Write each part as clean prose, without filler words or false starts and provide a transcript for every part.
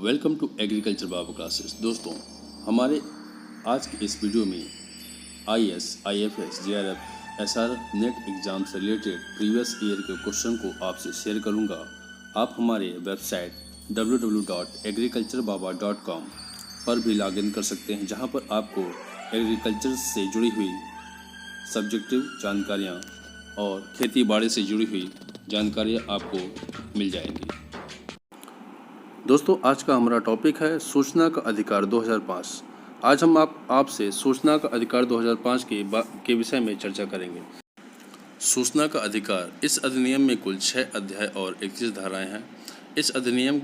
Welcome to agriculture Baba classes. दोस्तों, हमारे आज के इस वीडियो में IAS, IFS, JRF, SR net exam से रिलेटेड प्रीवियस ईयर के क्वेश्चन को आपसे शेयर करूंगा। आप हमारे वेबसाइट www.agriculturebaba.com पर भी लॉगिन कर सकते हैं, जहां पर आपको एग्रीकल्चर से जुड़ी हुई सब्जेक्टिव जानकारियां और खेती बाड़ी से जुड़ी हुई जानकारियां आपको मिल जाएंगी। दोस्तों, आज का हमारा टॉपिक है सूचना का अधिकार 2005। आज हम आपसे सूचना का अधिकार 2005 के विषय में चर्चा करेंगे। सूचना का अधिकार, इस अधिनियम में कुल 6 अध्याय और 31 धाराएं हैं। इस अधिनियम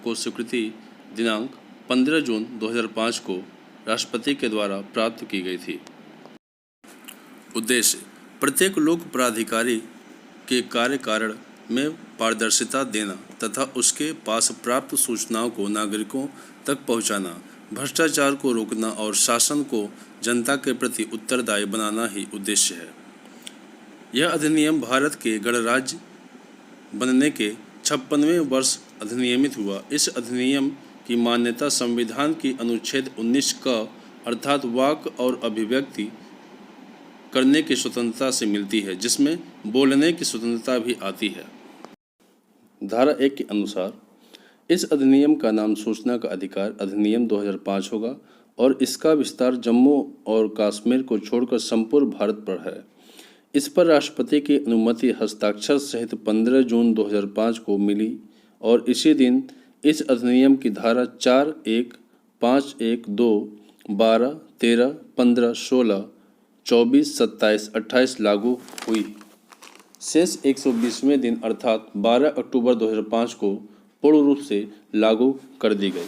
को स्वीकृति दिनांक 15 जून 2005 को राष्ट्रपति के द्वारा प्राप्त की गई थी। उद्देश्य, प्रत्येक लोक प्राधिकारी के कार्य कारण में पारदर्शिता देना तथा उसके पास प्राप्त सूचनाओं को नागरिकों तक पहुंचाना, भ्रष्टाचार को रोकना और शासन को जनता के प्रति उत्तरदायी बनाना ही उद्देश्य है। यह अधिनियम भारत के गणराज्य बनने के 56वें वर्ष अधिनियमित हुआ। इस अधिनियम की मान्यता संविधान की अनुच्छेद 19 क अर्थात वाक और अभिव्यक्ति करने की स्वतंत्रता से मिलती है, जिसमें बोलने की स्वतंत्रता भी आती है। धारा 1 के अनुसार इस अधिनियम का नाम सूचना का अधिकार अधिनियम 2005 होगा और इसका विस्तार जम्मू और कश्मीर को छोड़कर संपूर्ण भारत पर है। इस पर राष्ट्रपति की अनुमति हस्ताक्षर सहित 15 जून 2005 को मिली और इसी दिन इस अधिनियम की धारा 4, 1, 5, 1, 2, 12, 13, 15, 16, 24, 27, 28 लागू हुई। शेष 120वें दिन अर्थात 12 अक्टूबर 2005 को पूर्ण रूप से लागू कर दी गई।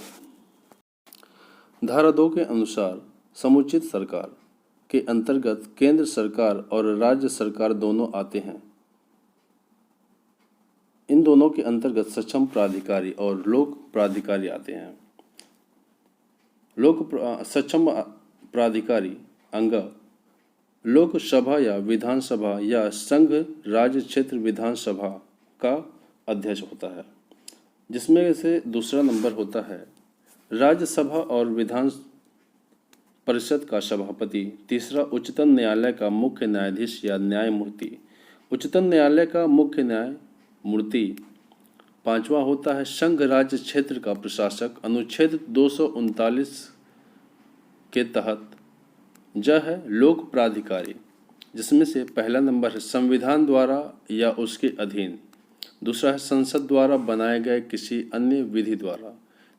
धारा 2 के अनुसार समुचित सरकार के अंतर्गत केंद्र सरकार और राज्य सरकार दोनों आते हैं। इन दोनों के अंतर्गत सक्षम प्राधिकारी और लोक प्राधिकारी आते हैं। सक्षम प्राधिकारी अंग लोकसभा या विधानसभा या संघ राज्य क्षेत्र विधानसभा का अध्यक्ष होता है, जिसमें से दूसरा नंबर होता है राज्यसभा और विधान परिषद का सभापति। तीसरा उच्चतम न्यायालय का मुख्य न्यायाधीश या न्यायमूर्ति। उच्चतम न्यायालय का मुख्य न्यायमूर्ति। पांचवा होता है संघ राज्य क्षेत्र का प्रशासक। अनुच्छेद 239 के तहत यह है लोक प्राधिकारी, जिसमें से पहला नंबर है संविधान द्वारा या उसके अधीन। दूसरा है संसद द्वारा बनाए गए किसी अन्य विधि द्वारा।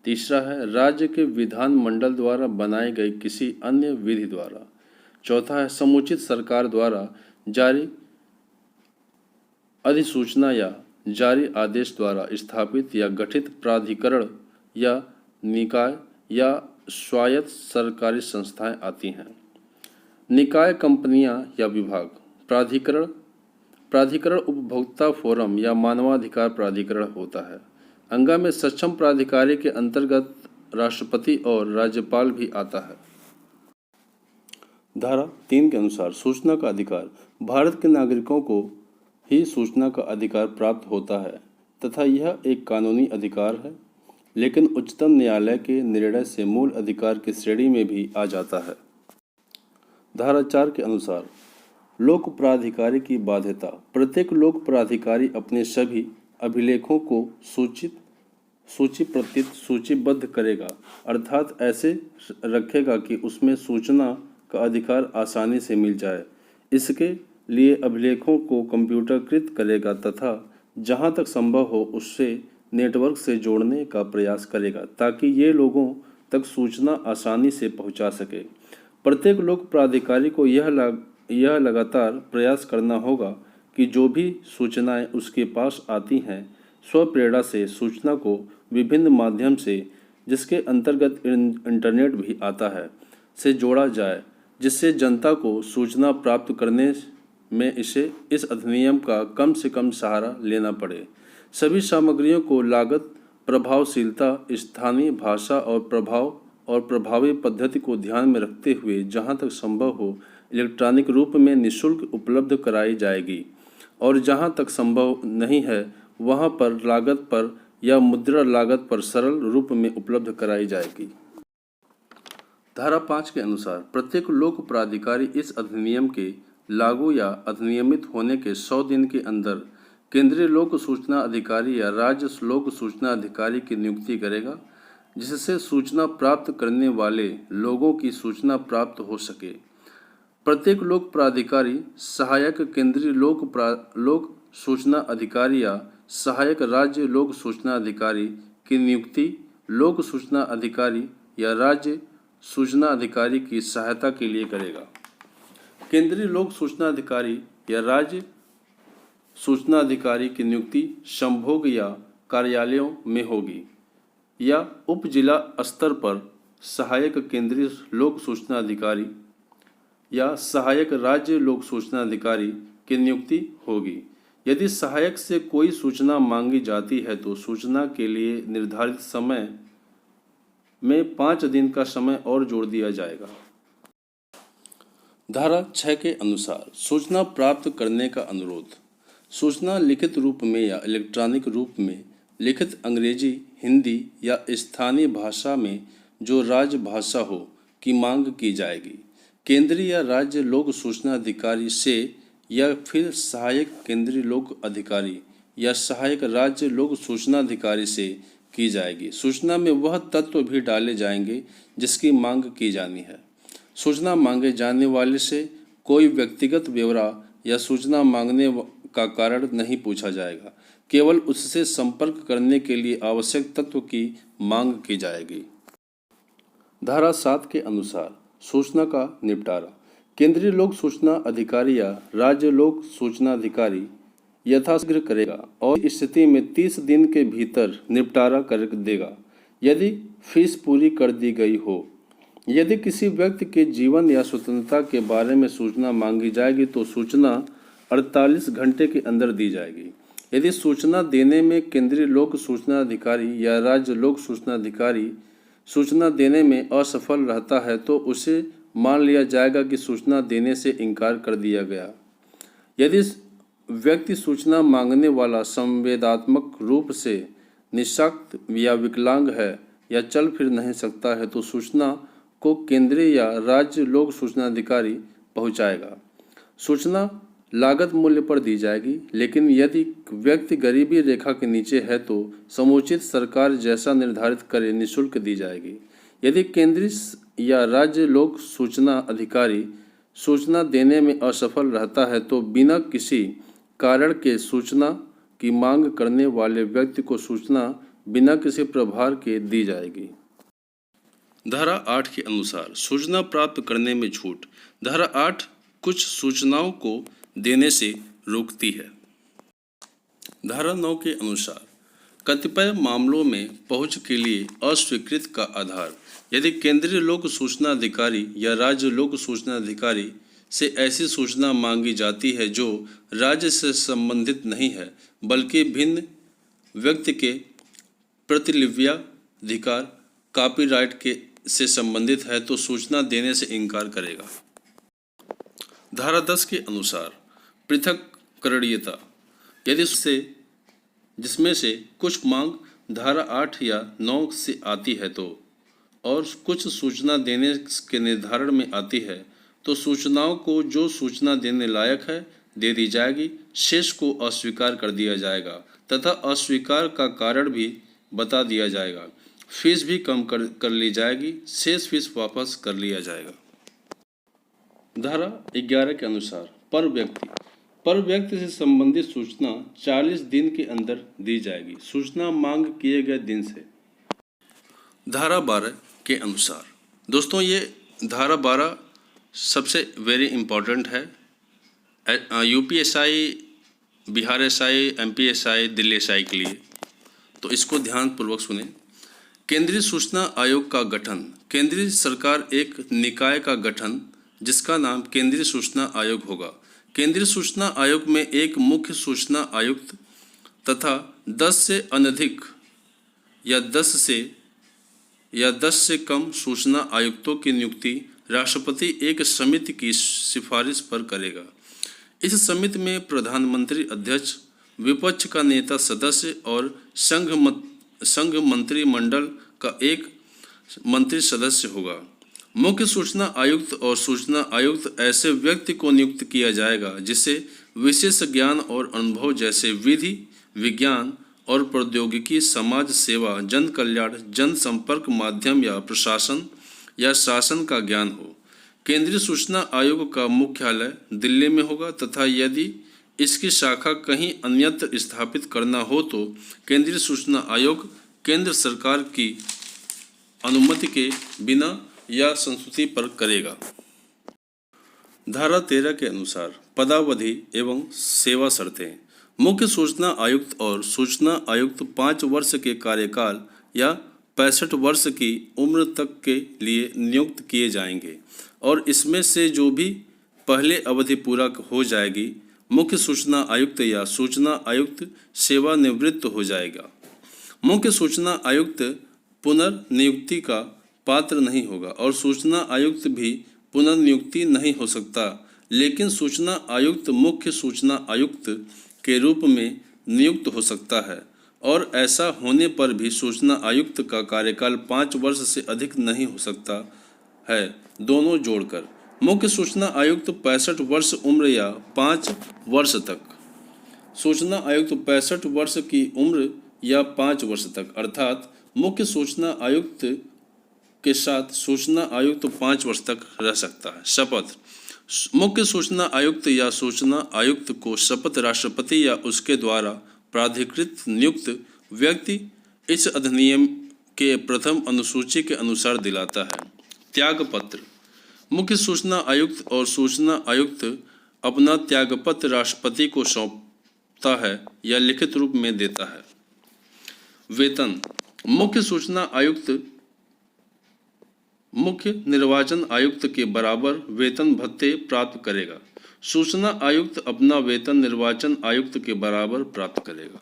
तीसरा है राज्य के विधान मंडल द्वारा बनाए गए किसी अन्य विधि द्वारा। चौथा है समुचित सरकार द्वारा जारी अधिसूचना या जारी आदेश द्वारा स्थापित या गठित प्राधिकरण या निकाय या स्वायत्त सरकारी संस्थाएं आती हैं। निकाय, कंपनियां या विभाग। प्राधिकरण उपभोक्ता फोरम या मानवाधिकार प्राधिकरण होता है। अंगा में सक्षम प्राधिकारी के अंतर्गत राष्ट्रपति और राज्यपाल भी आता है। धारा 3 के अनुसार सूचना का अधिकार, भारत के नागरिकों को ही सूचना का अधिकार प्राप्त होता है तथा यह एक कानूनी अधिकार है, लेकिन उच्चतम न्यायालय के निर्णय से मूल अधिकार की श्रेणी में भी आ जाता है। धारा 4 के अनुसार लोक प्राधिकारी की बाध्यता, प्रत्येक प्राधिकारी अपने सभी अभिलेखों को सूचीबद्ध करेगा, अर्थात ऐसे रखेगा कि उसमें सूचना का अधिकार आसानी से मिल जाए। इसके लिए अभिलेखों को कंप्यूटरीकृत करेगा तथा जहां तक संभव हो उससे नेटवर्क से जोड़ने का प्रयास करेगा, ताकि ये लोगों तक सूचना आसानी से पहुंचा सके। प्रत्येक लोक प्राधिकारी को यह लगातार प्रयास करना होगा कि जो भी सूचनाएं उसके पास आती हैं, स्वप्रेरणा से सूचना को विभिन्न माध्यम से, जिसके अंतर्गत इंटरनेट भी आता है, से जोड़ा जाए, जिससे जनता को सूचना प्राप्त करने में इस अधिनियम का कम से कम सहारा लेना पड़े। सभी सामग्रियों को लागत, प्रभावशीलता, स्थानीय भाषा और प्रभावी पद्धति को ध्यान में रखते हुए जहां तक संभव हो इलेक्ट्रॉनिक रूप में निःशुल्क उपलब्ध कराई जाएगी और जहां तक संभव नहीं है वहां पर लागत पर या मुद्रा लागत पर सरल रूप में उपलब्ध कराई जाएगी। धारा 5 के अनुसार प्रत्येक लोक प्राधिकारी इस अधिनियम के लागू या अधिनियमित होने के 100 दिन के अंदर केंद्रीय लोक सूचना अधिकारी या राज्य लोक सूचना अधिकारी की नियुक्ति करेगा, जिससे सूचना प्राप्त करने वाले लोगों की सूचना प्राप्त हो सके। प्रत्येक लोक प्राधिकारी सहायक केंद्रीय लोक सूचना अधिकारी या सहायक राज्य लोक सूचना अधिकारी की नियुक्ति लोक सूचना अधिकारी या राज्य सूचना अधिकारी की सहायता के लिए करेगा। केंद्रीय लोक सूचना अधिकारी या राज्य सूचना अधिकारी की नियुक्ति संभोग या कार्यालयों में होगी या उप जिला स्तर पर सहायक केंद्रीय लोक सूचना अधिकारी या सहायक राज्य लोक सूचना अधिकारी की नियुक्ति होगी। यदि सहायक से कोई सूचना मांगी जाती है तो सूचना के लिए निर्धारित समय में 5 दिन का समय और जोड़ दिया जाएगा। धारा 6 के अनुसार सूचना प्राप्त करने का अनुरोध। सूचना लिखित रूप में या इलेक्ट्रॉनिक रूप में लिखित अंग्रेजी, हिंदी या स्थानीय भाषा में जो राजभाषा हो की मांग की जाएगी। केंद्रीय या राज्य लोक सूचना अधिकारी से या फिर सहायक केंद्रीय लोक अधिकारी या सहायक राज्य लोक सूचना अधिकारी से की जाएगी। सूचना में वह तत्व भी डाले जाएंगे जिसकी मांग की जानी है। सूचना मांगे जाने वाले से कोई व्यक्तिगत ब्यौरा या सूचना मांगने का कारण नहीं पूछा जाएगा, केवल उससे संपर्क करने के लिए आवश्यक तत्व की मांग की जाएगी। धारा 7 के अनुसार सूचना का निपटारा। केंद्रीय लोक सूचना अधिकारी या राज्य लोक सूचना अधिकारी यथाशीघ्र करेगा और इस स्थिति में 30 दिन के भीतर निपटारा कर देगा यदि फीस पूरी कर दी गई हो। यदि किसी व्यक्ति के जीवन या स्वतंत्रता के बारे में सूचना मांगी जाएगी तो सूचना 48 घंटे के अंदर दी जाएगी। यदि सूचना देने में केंद्रीय लोक सूचना अधिकारी या राज्य लोक सूचना अधिकारी सूचना देने में असफल रहता है तो उसे मान लिया जाएगा कि सूचना देने से इनकार कर दिया गया। यदि व्यक्ति सूचना मांगने वाला संवेदनात्मक रूप से निःशक्त या विकलांग है या चल फिर नहीं सकता है तो सूचना को केंद्रीय या राज्य लोक सूचना अधिकारी पहुंचाएगा। सूचना लागत मूल्य पर दी जाएगी, लेकिन यदि व्यक्ति गरीबी रेखा के नीचे है तो समुचित सरकार जैसा निर्धारित करे निःशुल्क दी जाएगी। यदि केंद्रीय या राज्य लोक सूचना अधिकारी सूचना देने में असफल रहता है तो बिना किसी कारण के सूचना की मांग करने वाले व्यक्ति को सूचना बिना किसी प्रभार के दी जाएगी। धारा 8 के अनुसार सूचना प्राप्त करने में छूट। धारा 8 कुछ सूचनाओं को देने से रोकती है। धारा 9 के अनुसार कतिपय मामलों में पहुंच के लिए अस्वीकृत का आधार। यदि केंद्रीय लोक सूचना अधिकारी या राज्य लोक सूचना अधिकारी से ऐसी सूचना मांगी जाती है जो राज्य से संबंधित नहीं है बल्कि भिन्न व्यक्ति के प्रतिलिव्याधिकार कॉपीराइट के से संबंधित है तो सूचना देने से इनकार करेगा। धारा 10 के अनुसार पृथक्करणीयता। यदि जिसमें से कुछ मांग धारा 8 या 9 से आती है तो और कुछ सूचना देने के निर्धारण में आती है तो सूचनाओं को जो सूचना देने लायक है दे दी जाएगी, शेष को अस्वीकार कर दिया जाएगा तथा अस्वीकार का कारण भी बता दिया जाएगा। फीस भी कम कर ली जाएगी, शेष फीस वापस कर लिया जाएगा। धारा 11 के अनुसार पर व्यक्ति से संबंधित सूचना 40 दिन के अंदर दी जाएगी, सूचना मांग किए गए दिन से। धारा 12 के अनुसार दोस्तों ये धारा 12 सबसे वेरी इम्पोर्टेंट है UPSI, Bihar SI, MPSI, Delhi SI के लिए, तो इसको ध्यानपूर्वक सुने। केंद्रीय सूचना आयोग का गठन। केंद्रीय सरकार एक निकाय का गठन जिसका नाम केंद्रीय सूचना आयोग होगा। केंद्रीय सूचना आयोग में एक मुख्य सूचना आयुक्त तथा 10 से अनधिक या 10 से कम सूचना आयुक्तों की नियुक्ति राष्ट्रपति एक समिति की सिफारिश पर करेगा। इस समिति में प्रधानमंत्री अध्यक्ष विपक्ष का नेता सदस्य और संघ मंत्रिमंडल का एक मंत्री सदस्य होगा। मुख्य सूचना आयुक्त और सूचना आयुक्त ऐसे व्यक्ति को नियुक्त किया जाएगा जिसे विशेष ज्ञान और अनुभव जैसे विधि, विज्ञान और प्रौद्योगिकी, समाज सेवा, जन कल्याण, जन संपर्क माध्यम या प्रशासन या शासन का ज्ञान हो। केंद्रीय सूचना आयोग का मुख्यालय दिल्ली में होगा तथा यदि इसकी शाखा कहीं अन्यत्र स्थापित करना हो तो केंद्रीय सूचना आयोग केंद्र सरकार की अनुमति के बिना या संस्तुति पर करेगा। धारा 13 के अनुसार पदावधि एवं सेवा शर्तें। मुख्य सूचना आयुक्त और सूचना आयुक्त 5 वर्ष के कार्यकाल या 65 वर्ष की उम्र तक के लिए नियुक्त किए जाएंगे और इसमें से जो भी पहले अवधि पूरा हो जाएगी, मुख्य सूचना आयुक्त या सूचना आयुक्त सेवानिवृत्त हो जाएगा। मुख्य सूचना आयुक्त पुनर्नियुक्ति का पात्र नहीं होगा और सूचना आयुक्त भी पुनर्नियुक्ति नहीं हो सकता, लेकिन सूचना आयुक्त मुख्य सूचना आयुक्त के रूप में नियुक्त हो सकता है और ऐसा होने पर भी सूचना आयुक्त का कार्यकाल 5 वर्ष से अधिक नहीं हो सकता है, दोनों जोड़कर। मुख्य सूचना आयुक्त 65 वर्ष उम्र या 5 वर्ष तक, सूचना आयुक्त 65 वर्ष की उम्र या 5 वर्ष तक, अर्थात मुख्य सूचना आयुक्त के साथ सूचना आयुक्त 5 वर्ष तक रह सकता है। शपथ। मुख्य सूचना आयुक्त या सूचना आयुक्त को शपथ राष्ट्रपति या उसके द्वारा प्राधिकृत नियुक्त व्यक्ति इस अधिनियम के प्रथम अनुसूची के अनुसार दिलाता है। त्यागपत्र। मुख्य सूचना आयुक्त और सूचना आयुक्त अपना त्यागपत्र राष्ट्रपति को सौंपता है या लिखित रूप में देता है। वेतन। मुख्य सूचना आयुक्त मुख्य निर्वाचन आयुक्त के बराबर वेतन भत्ते प्राप्त करेगा। सूचना आयुक्त अपना वेतन निर्वाचन आयुक्त के बराबर प्राप्त करेगा।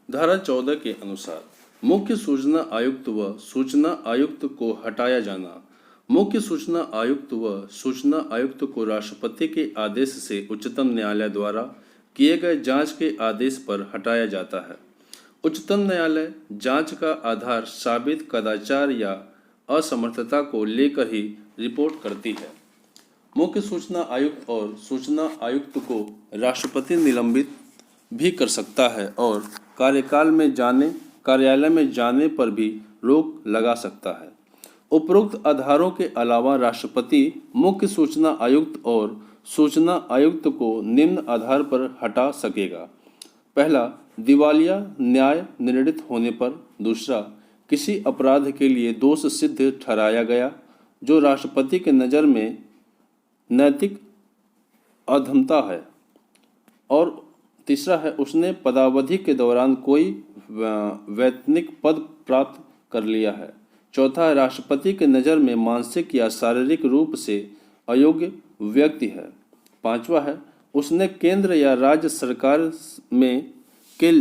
धारा 14 के अनुसार मुख्य सूचना आयुक्त व सूचना आयुक्त को हटाया जाना। मुख्य सूचना आयुक्त व सूचना आयुक्त को राष्ट्रपति के आदेश से उच्चतम न्यायालय द्वारा किए गए जांच के आदेश पर हटाया जाता है। उच्चतम न्यायालय जांच का आधार साबित कदाचार या असमर्थता को लेकर ही रिपोर्ट करती है। मुख्य सूचना आयुक्त और सूचना आयुक्त को राष्ट्रपति निलंबित भी कर सकता है और कार्यालय में जाने पर भी रोक लगा सकता है। उपरोक्त आधारों के अलावा राष्ट्रपति मुख्य सूचना आयुक्त और सूचना आयुक्त को निम्न आधार पर हटा सकेगा। पहला, दिवालिया न्याय निर्णीत होने पर। दूसरा, किसी अपराध के लिए दोष सिद्ध ठहराया गया जो राष्ट्रपति के नज़र में नैतिक अधमता है। और तीसरा है, उसने पदावधि के दौरान कोई वैतनिक पद प्राप्त कर लिया है। चौथा है, राष्ट्रपति के नज़र में मानसिक या शारीरिक रूप से अयोग्य व्यक्ति है। पांचवा है, उसने केंद्र या राज्य सरकार में के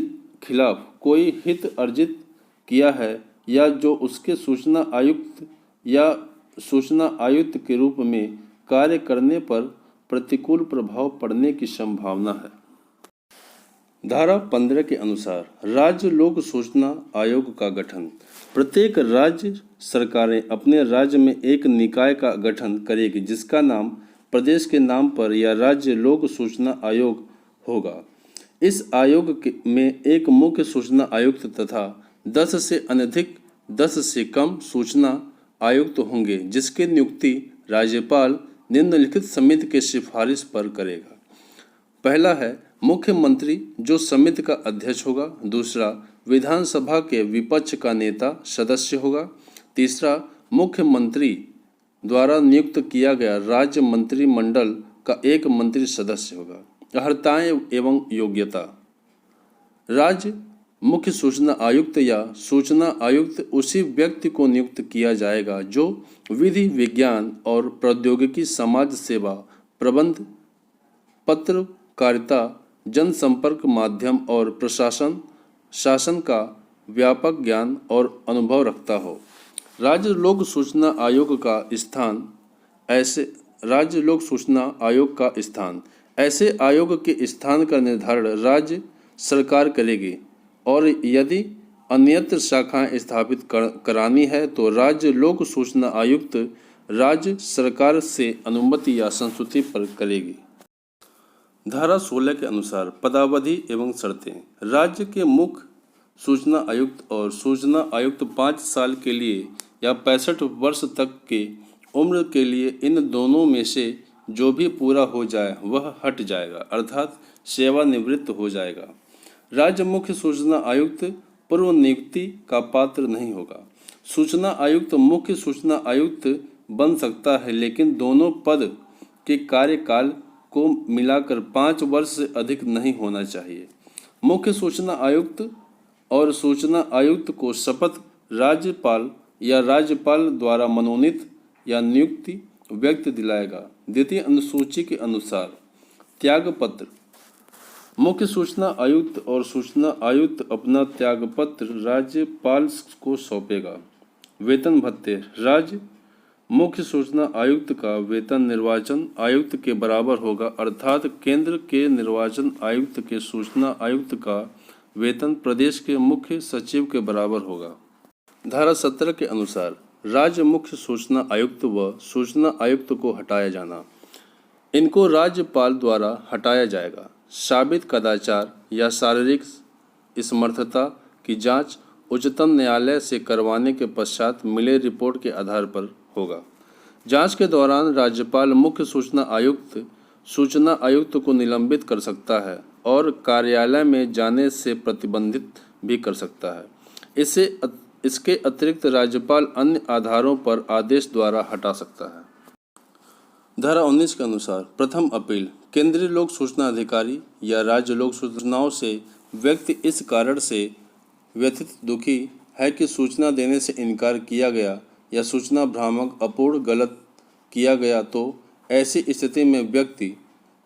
खिलाफ कोई हित अर्जित किया है या जो उसके सूचना आयुक्त या सूचना आयुक्त के रूप में कार्य करने पर प्रतिकूल प्रभाव पड़ने की संभावना है। धारा 15 के अनुसार राज्य लोक सूचना आयोग का गठन। प्रत्येक राज्य सरकारें अपने राज्य में एक निकाय का गठन करेगी जिसका नाम प्रदेश के नाम पर या राज्य लोक सूचना आयोग होगा। इस आयोग में एक मुख्य सूचना आयुक्त तथा 10 से अनधिक 10 से कम सूचना आयुक्त होंगे जिसकी नियुक्ति राज्यपाल निम्नलिखित समिति के सिफारिश पर करेगा। पहला है मुख्यमंत्री जो समिति का अध्यक्ष होगा। दूसरा, विधानसभा के विपक्ष का नेता सदस्य होगा। तीसरा, मुख्यमंत्री द्वारा नियुक्त किया गया राज्य मंत्रिमंडल का एक मंत्री सदस्य होगा। अर्हताएं एवं योग्यता। राज्य मुख्य सूचना आयुक्त या सूचना आयुक्त उसी व्यक्ति को नियुक्त किया जाएगा जो विधि, विज्ञान और प्रौद्योगिकी, समाज सेवा, प्रबंध, पत्रकारिता, जनसंपर्क माध्यम और प्रशासन शासन का व्यापक ज्ञान और अनुभव रखता हो। राज्य लोक सूचना आयोग का स्थान ऐसे आयोग के स्थान का निर्धारण राज्य सरकार करेगी और यदि अन्यत्र शाखाएं स्थापित करानी है तो राज्य लोक सूचना आयुक्त राज्य सरकार से अनुमति या संस्तुति पर करेगी। धारा 16 के अनुसार पदावधि एवं शर्तें। राज्य के मुख्य सूचना आयुक्त और सूचना आयुक्त 5 साल के लिए या 65 वर्ष तक के उम्र के लिए इन दोनों में से जो भी पूरा हो जाए वह हट जाएगा, अर्थात सेवानिवृत्त हो जाएगा। राज्य मुख्य सूचना आयुक्त पूर्व नियुक्ति का पात्र नहीं होगा। सूचना आयुक्त मुख्य सूचना आयुक्त बन सकता है, लेकिन दोनों पद के कार्यकाल को मिलाकर 5 वर्ष से अधिक नहीं होना चाहिए। मुख्य सूचना आयुक्त और सूचना आयुक्त को शपथ राज्यपाल या राज्यपाल द्वारा मनोनीत या नियुक्ति व्यक्ति दिलाएगा। द्वितीय अनुसूची के अनुसार त्यागपत्र। मुख्य सूचना आयुक्त और सूचना आयुक्त अपना त्यागपत्र राज्यपाल को सौंपेगा। वेतन भत्ते। राज्य मुख्य सूचना आयुक्त का वेतन निर्वाचन आयुक्त के बराबर होगा, अर्थात केंद्र के निर्वाचन आयुक्त के सूचना आयुक्त का वेतन प्रदेश के मुख्य सचिव के बराबर होगा। धारा 17 के अनुसार राज्य मुख्य सूचना आयुक्त व सूचना आयुक्त को हटाया जाना। इनको राज्यपाल द्वारा हटाया जाएगा। साबित कदाचार या शारीरिक असमर्थता की जांच उच्चतम न्यायालय से करवाने के पश्चात मिले रिपोर्ट के आधार पर होगा। जांच के दौरान राज्यपाल मुख्य सूचना आयुक्त सूचना आयुक्त को निलंबित कर सकता है और कार्यालय में जाने से प्रतिबंधित भी कर सकता है। इसके अतिरिक्त राज्यपाल अन्य आधारों पर आदेश द्वारा हटा सकता है। धारा 19 के अनुसार प्रथम अपील। केंद्रीय लोक सूचना अधिकारी या राज्य लोक सूचनाओं से व्यक्ति इस कारण से व्यथित दुखी है कि सूचना देने से इनकार किया गया या सूचना भ्रामक अपूर्ण गलत किया गया, तो ऐसी स्थिति में व्यक्ति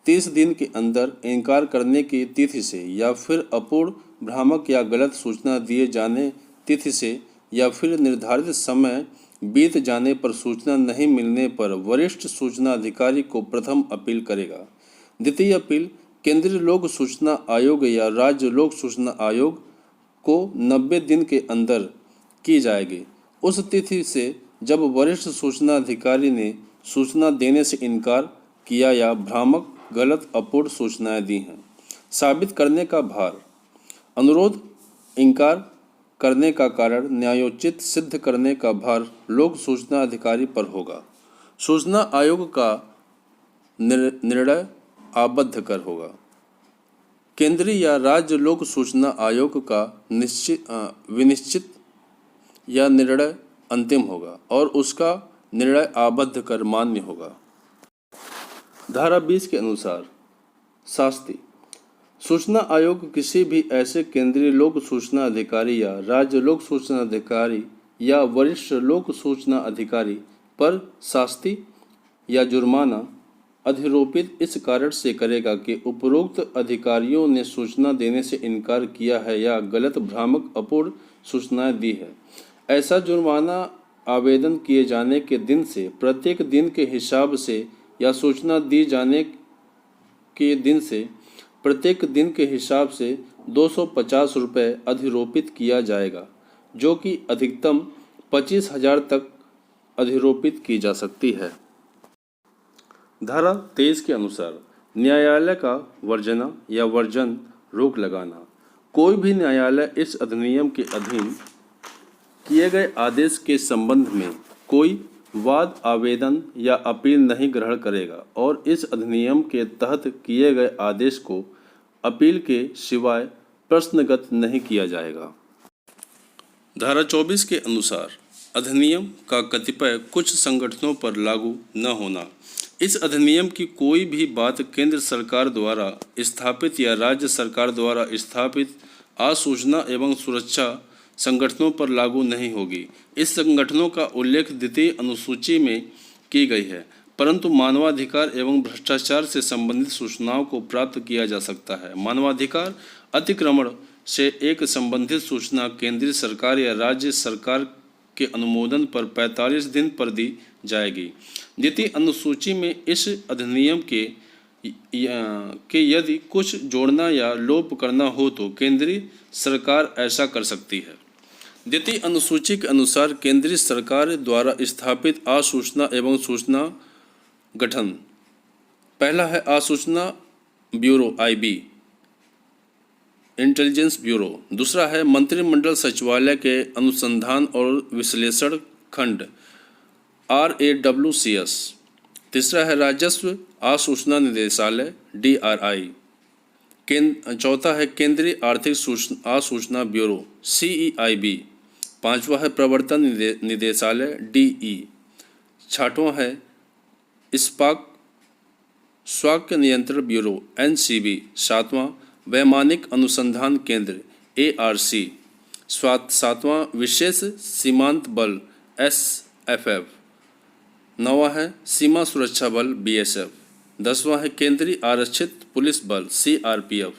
30 दिन के अंदर इनकार करने की तिथि से या फिर अपूर्ण भ्रामक या गलत सूचना दिए जाने तिथि से या फिर निर्धारित समय बीत जाने पर सूचना नहीं मिलने पर वरिष्ठ सूचना अधिकारी को प्रथम अपील करेगा। द्वितीय अपील केंद्रीय लोक सूचना आयोग या राज्य लोक सूचना आयोग को 90 दिन के अंदर की जाएगी, उस तिथि से जब वरिष्ठ सूचना अधिकारी ने सूचना देने से इनकार किया या भ्रामक गलत अपूर्ण सूचनाएं दी हैं। साबित करने का भार। अनुरोध इनकार करने का कारण न्यायोचित सिद्ध करने का भार लोक सूचना अधिकारी पर होगा। सूचना आयोग का निर्णय आबद्ध कर होगा। केंद्रीय या राज्य लोक सूचना आयोग का विनिश्चित या निर्णय अंतिम होगा और उसका निर्णय आबद्ध कर मान्य होगा। धारा 20 के अनुसार शास्ति। सूचना आयोग किसी भी ऐसे केंद्रीय लोक सूचना अधिकारी या राज्य लोक सूचना अधिकारी या वरिष्ठ लोक सूचना अधिकारी पर शास्ति या जुर्माना अधिरोपित इस कारण से करेगा कि उपरोक्त अधिकारियों ने सूचना देने से इनकार किया है या गलत भ्रामक अपूर्ण सूचनाएं दी है। ऐसा जुर्माना आवेदन किए जाने के दिन से प्रत्येक दिन के हिसाब से या सूचना दी जाने के दिन से प्रत्येक दिन के हिसाब से 250 रुपये अधिरोपित किया जाएगा, जो कि अधिकतम 25,000 तक अधिरोपित की जा सकती है। धारा 23 के अनुसार न्यायालय का वर्जना या वर्जन रोक लगाना। कोई भी न्यायालय इस अधिनियम के अधीन किए गए आदेश के संबंध में कोई वाद आवेदन या अपील नहीं ग्रहण करेगा और इस अधिनियम के तहत किए गए आदेश को अपील के सिवाय प्रश्नगत नहीं किया जाएगा। धारा 24 के अनुसार अधिनियम का कतिपय कुछ संगठनों पर लागू न होना। इस अधिनियम की कोई भी बात केंद्र सरकार द्वारा स्थापित या राज्य सरकार द्वारा स्थापित आसूचना एवं सुरक्षा संगठनों पर लागू नहीं होगी। इस संगठनों का उल्लेख द्वितीय अनुसूची में की गई है, परंतु मानवाधिकार एवं भ्रष्टाचार से संबंधित सूचनाओं को प्राप्त किया जा सकता है। मानवाधिकार अतिक्रमण से एक संबंधित सूचना केंद्रीय सरकार या राज्य सरकार के अनुमोदन पर 45 दिन पर दी जाएगी। द्वितीय अनुसूची में इस अधिनियम के कि यदि कुछ जोड़ना या लोप करना हो तो केंद्रीय सरकार ऐसा कर सकती है। द्वितीय अनुसूची के अनुसार केंद्रीय सरकार द्वारा स्थापित आसूचना एवं सूचना गठन। पहला है आसूचना ब्यूरो IB, इंटेलिजेंस ब्यूरो। दूसरा है मंत्रिमंडल सचिवालय के अनुसंधान और विश्लेषण खंड RAWCS। तीसरा है राजस्व आसूचना निदेशालय DRI। चौथा है केंद्रीय आर्थिक आसूचना ब्यूरो CEIB। पांचवा है प्रवर्तन निदेशालय DE। छठवां है इस्पात स्वास्थ्य नियंत्रण ब्यूरो NCB। सातवां वैमानिक अनुसंधान केंद्र ARC। सातवां विशेष सीमांत बल SFF। नौवां है सीमा सुरक्षा बल BSF। 10वां है केंद्रीय आरक्षित पुलिस बल CRPF।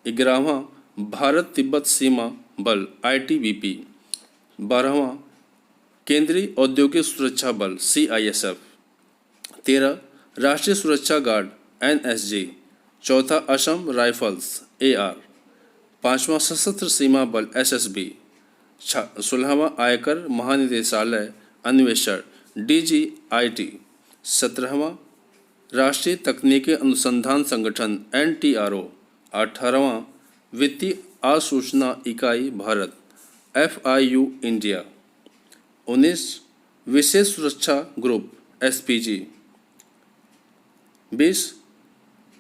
11वां भारत तिब्बत सीमा बल ITBP। 12वां केंद्रीय औद्योगिक सुरक्षा बल CISF। 13 राष्ट्रीय सुरक्षा गार्ड NSG। चौथा असम राइफल्स AR। 5वां सशस्त्र सीमा बल SSB। 16वां आयकर महानिदेशालय अन्वेषण DGIT। 17वां राष्ट्रीय तकनीकी अनुसंधान संगठन NTRO। 18वां वित्तीय आसूचना इकाई भारत FIU इंडिया। 19 विशेष सुरक्षा ग्रुप SPG। 20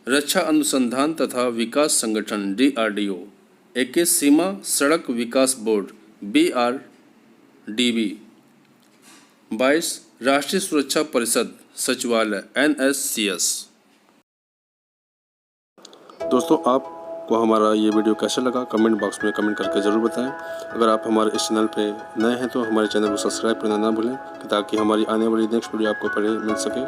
रक्षा अनुसंधान तथा विकास संगठन DRDO। 21 सीमा सड़क विकास बोर्ड BRDB। 22 राष्ट्रीय सुरक्षा परिषद सचिवालय NSCS। दोस्तों, आपको हमारा ये वीडियो कैसा लगा कमेंट बॉक्स में कमेंट करके ज़रूर बताएं। अगर आप हमारे इस चैनल पे नए हैं तो हमारे चैनल को सब्सक्राइब करना ना भूलें ताकि हमारी आने वाली नेक्स्ट वीडियो आपको पहले मिल सके।